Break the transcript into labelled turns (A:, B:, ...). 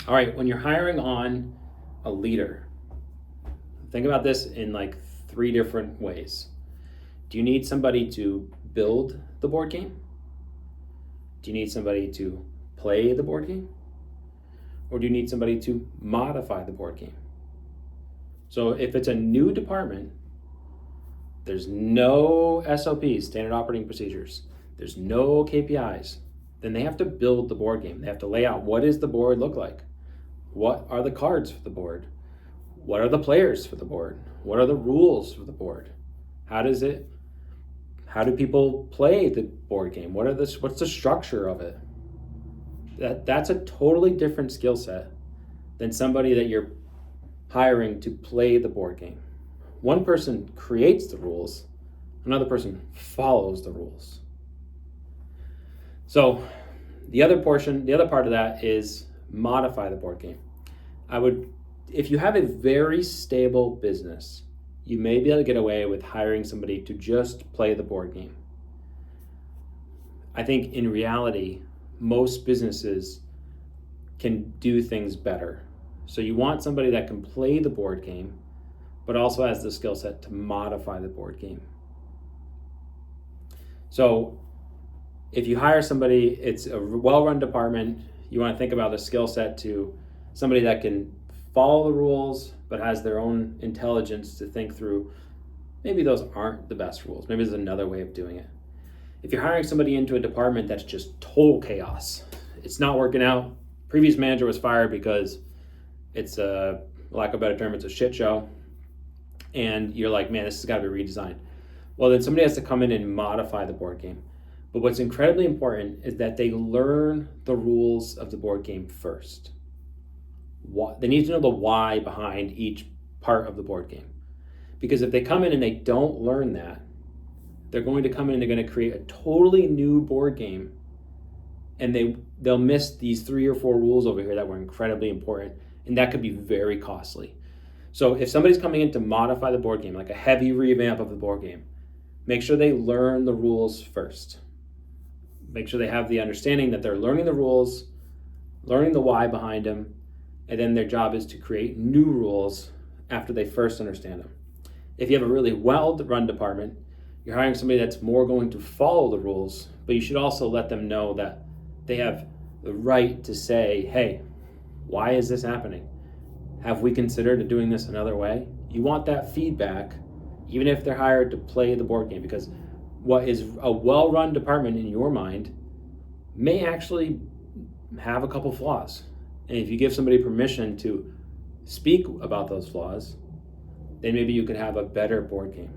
A: All right, when you're hiring on a leader, think about this in like 3 different ways. Do you need somebody to build the board game? Do you need somebody to play the board game? Or do you need somebody to modify the board game? So if it's a new department, there's no SOPs, standard operating procedures. There's no KPIs. Then they have to build the board game. They have to lay out, what does the board look like? What are the cards for the board? What are the players for the board? What are the rules for the board? How do people play the board game? What's the structure of it? That's a totally different skill set than somebody that you're hiring to play the board game. One person creates the rules, another person follows the rules. So the other part of that is modify the board game. If you have a very stable business, you may be able to get away with hiring somebody to just play the board game. I think in reality, most businesses can do things better. So you want somebody that can play the board game, but also has the skill set to modify the board game. So if you hire somebody, it's a well-run department, you want to think about the skill set to somebody that can follow the rules, but has their own intelligence to think through, maybe those aren't the best rules. Maybe there's another way of doing it. If you're hiring somebody into a department that's just total chaos, it's not working out, previous manager was fired because it's a, lack of a better term, it's a shit show, and you're like, man, this has got to be redesigned. Well, then somebody has to come in and modify the board game. But what's incredibly important is that they learn the rules of the board game first. They need to know the why behind each part of the board game. Because if they come in and they don't learn that, they're going to come in and they're going to create a totally new board game, and they'll miss these 3 or 4 rules over here that were incredibly important, and that could be very costly. So if somebody's coming in to modify the board game, like a heavy revamp of the board game, make sure they learn the rules first. Make sure they have the understanding that they're learning the rules, learning the why behind them, and then their job is to create new rules after they first understand them. If you have a really well-run department, you're hiring somebody that's more going to follow the rules, but you should also let them know that they have the right to say, hey, why is this happening? Have we considered doing this another way? You want that feedback, even if they're hired to play the board game, because what is a well-run department in your mind may actually have a couple flaws. And if you give somebody permission to speak about those flaws, then maybe you could have a better board game.